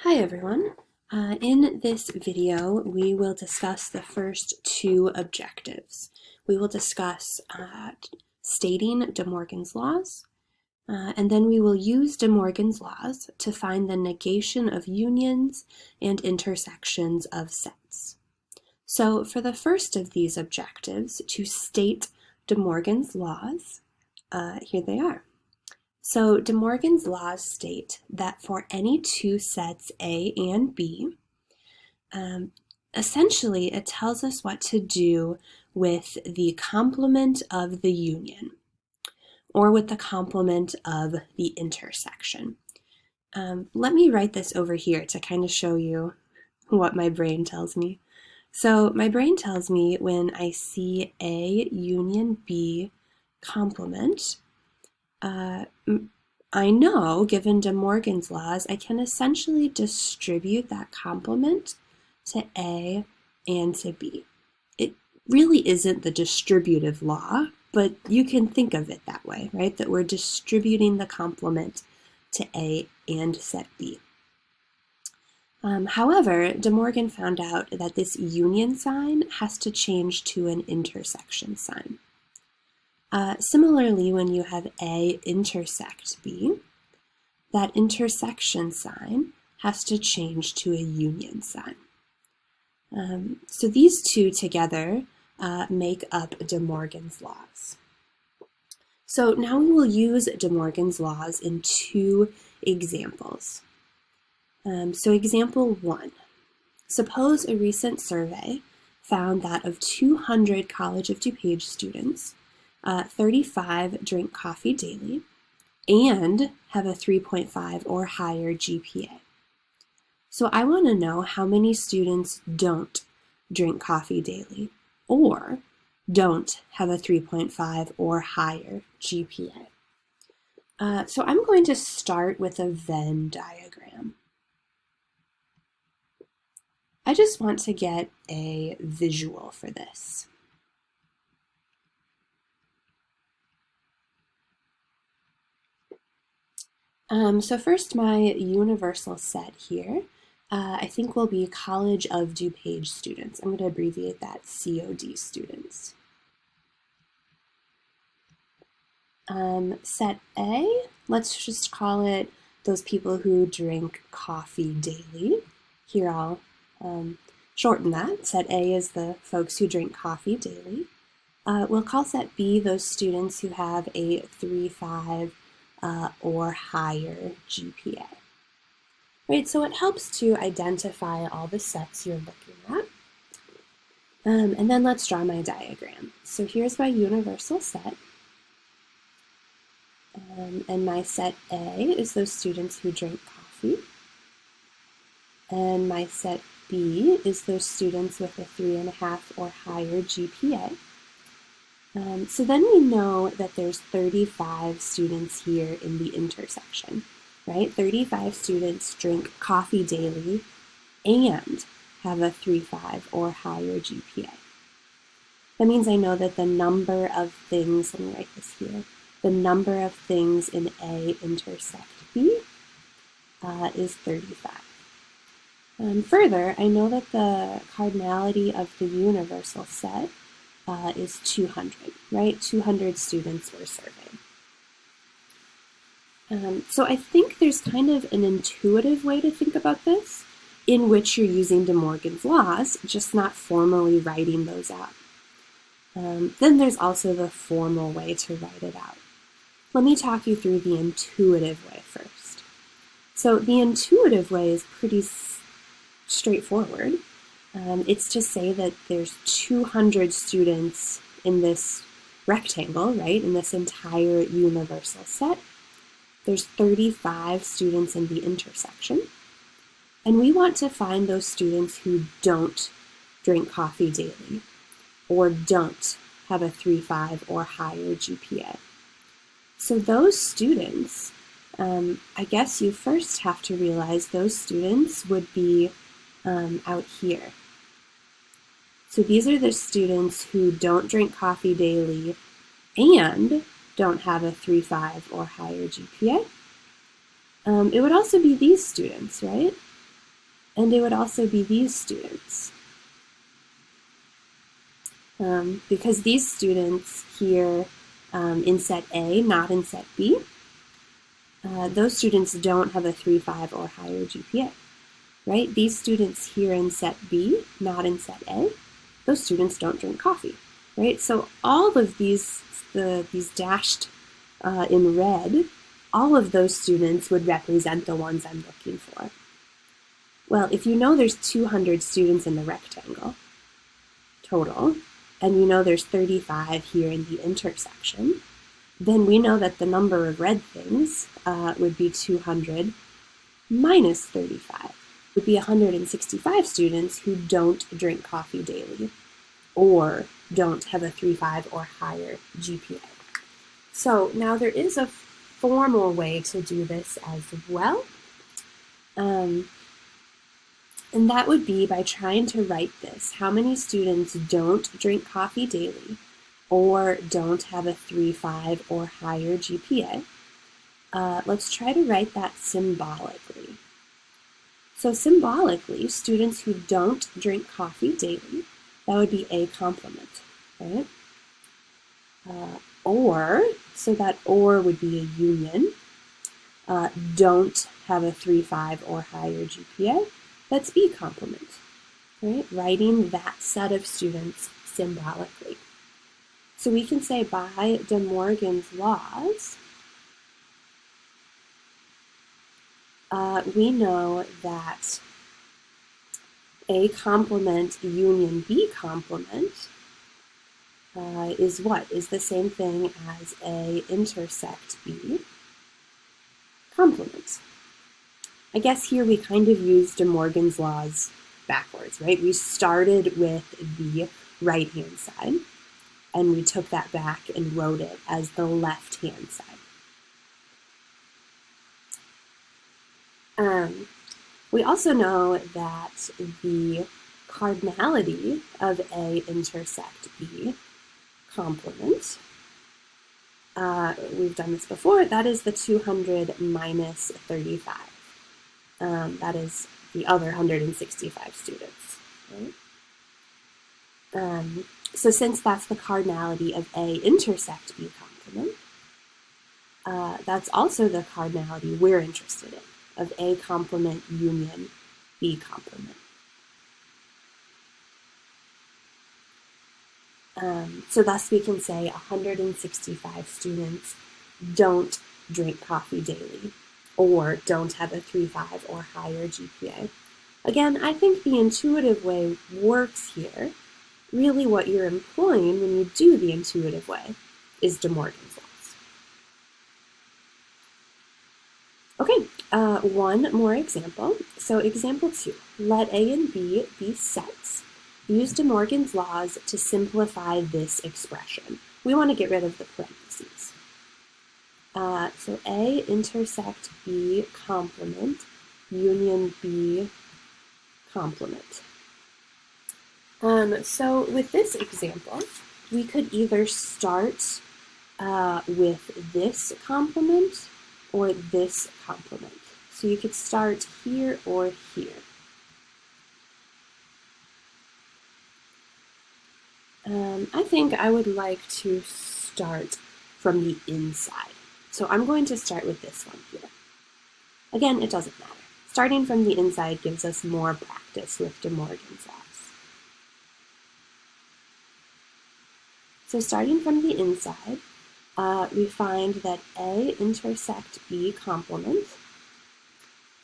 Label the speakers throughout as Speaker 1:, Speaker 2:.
Speaker 1: Hi everyone. In this video, we will discuss the first two objectives. We will discuss stating De Morgan's laws, and then we will use De Morgan's laws to find the negation of unions and intersections of sets. So for the first of these objectives, to state De Morgan's laws, here they are. So De Morgan's laws state that for any two sets A and B, essentially it tells us what to do with the complement of the union or with the complement of the intersection. Let me write this over here to kind of show you what my brain tells me. So my brain tells me when I see A union B complement, I know, given De Morgan's laws, I can essentially distribute that complement to A and to B. It really isn't the distributive law, but you can think of it that way, right? That we're distributing the complement to A and set B. However, De Morgan found out that this union sign has to change to an intersection sign. Similarly, when you have A intersect B, that intersection sign has to change to a union sign. So these two together make up De Morgan's laws. So now we will use De Morgan's laws in two examples. So example 1. Suppose a recent survey found that of 200 College of DuPage students, 35 drink coffee daily and have a 3.5 or higher GPA. So I want to know how many students don't drink coffee daily or don't have a 3.5 or higher GPA. So I'm going to start with a Venn diagram. I just want to get a visual for this. So first, my universal set here, I think will be College of DuPage students. I'm going to abbreviate that COD students. Set A, let's just call it those people who drink coffee daily. Here I'll shorten that. Set A is the folks who drink coffee daily. We'll call set B those students who have a 3.5 or higher GPA. Right, so it helps to identify all the sets you're looking at. And then let's draw my diagram. So here's my universal set. And my set A is those students who drink coffee. And my set B is those students with a 3.5 or higher GPA. So then we know that there's 35 students here in the intersection, right? 35 students drink coffee daily and have a 3.5 or higher GPA. That means I know that the number of things, let me write this here, the number of things in A intersect B is 35. Further, I know that the cardinality of the universal set is 200, right? 200 students were surveyed. So I think there's kind of an intuitive way to think about this in which you're using De Morgan's laws, just not formally writing those out. Then there's also the formal way to write it out. Let me talk you through the intuitive way first. So the intuitive way is pretty straightforward. It's to say that there's 200 students in this rectangle, right, in this entire universal set. There's 35 students in the intersection. And we want to find those students who don't drink coffee daily or don't have a 3.5 or higher GPA. So those students, I guess you first have to realize those students would be out here. So these are the students who don't drink coffee daily and don't have a 3.5 or higher GPA. It would also be these students, right? And it would also be these students. Because these students here in set A, not in set B, those students don't have a 3.5 or higher GPA, right? These students here in set B, not in set A, those students don't drink coffee, right? So all of these dashed in red, all of those students would represent the ones I'm looking for. Well, if you know there's 200 students in the rectangle total, and you know there's 35 here in the intersection, then we know that the number of red things would be 200 minus 35. It would be 165 students who don't drink coffee daily or don't have a 3.5 or higher GPA. So now there is a formal way to do this as well. And that would be by trying to write this. How many students don't drink coffee daily or don't have a 3.5 or higher GPA? Let's try to write that symbolically. So symbolically, students who don't drink coffee daily, that would be a complement, right? Or, so that or would be a union, don't have a 3.5 or higher GPA, that's B complement, right? Writing that set of students symbolically. So we can say by De Morgan's laws, we know that A complement union B complement is what? Is the same thing as A intersect B complement. I guess here we kind of used De Morgan's laws backwards, right? We started with the right-hand side, and we took that back and wrote it as the left-hand side. We also know that the cardinality of A intersect B complement, we've done this before, that is the 200 minus 35. That is the other 165 students, right? So since that's the cardinality of A intersect B complement, that's also the cardinality we're interested in, of A complement union B complement. So thus we can say 165 students don't drink coffee daily or don't have a 3.5 or higher GPA. Again, I think the intuitive way works here. Really what you're employing when you do the intuitive way is De Morgan's laws. Okay, one more example. So example 2, let A and B be sets. Use De Morgan's laws to simplify this expression. We want to get rid of the parentheses. So A intersect B complement, union B complement. So with this example, we could either start with this complement or this complement. So you could start here or here. I think I would like to start from the inside. So I'm going to start with this one here. Again, it doesn't matter. Starting from the inside gives us more practice with De Morgan's laws. So starting from the inside, we find that A intersect B complement.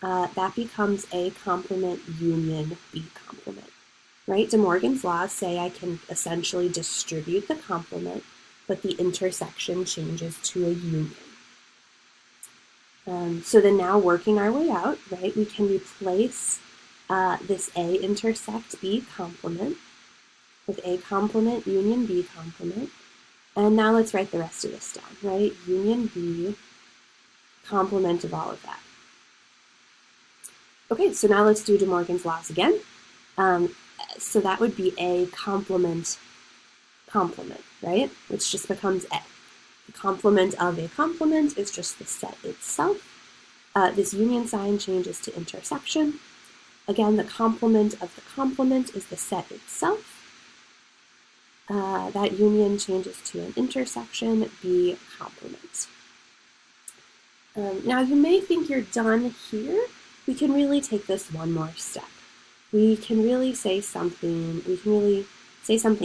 Speaker 1: That becomes A complement union B complement. Right? De Morgan's laws say I can essentially distribute the complement, but the intersection changes to a union. So then now working our way out, right, we can replace this A intersect B complement with A complement union B complement. And now let's write the rest of this down, right? Union B complement of all of that. Okay, so now let's do De Morgan's laws again. So that would be A complement, right? Which just becomes A. The complement of a complement is just the set itself. This union sign changes to intersection. Again, the complement of the complement is the set itself. That union changes to an intersection, B complement. Now you may think you're done here. We can really take this one more step. We can really say something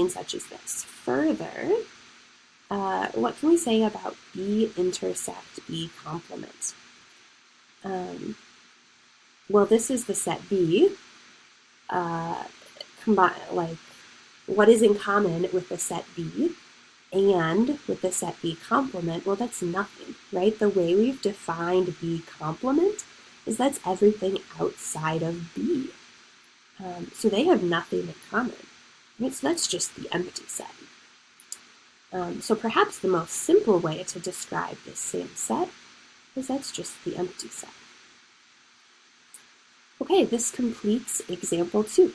Speaker 1: such as this. Further, what can we say about B intersect B complement? Well, this is the set B. What is in common with the set B and with the set B complement? Well, that's nothing, right? The way we've defined B complement is that's everything outside of B. So they have nothing in common, right? So that's just the empty set. So perhaps the most simple way to describe this same set is that's just the empty set. Okay, this completes example 2.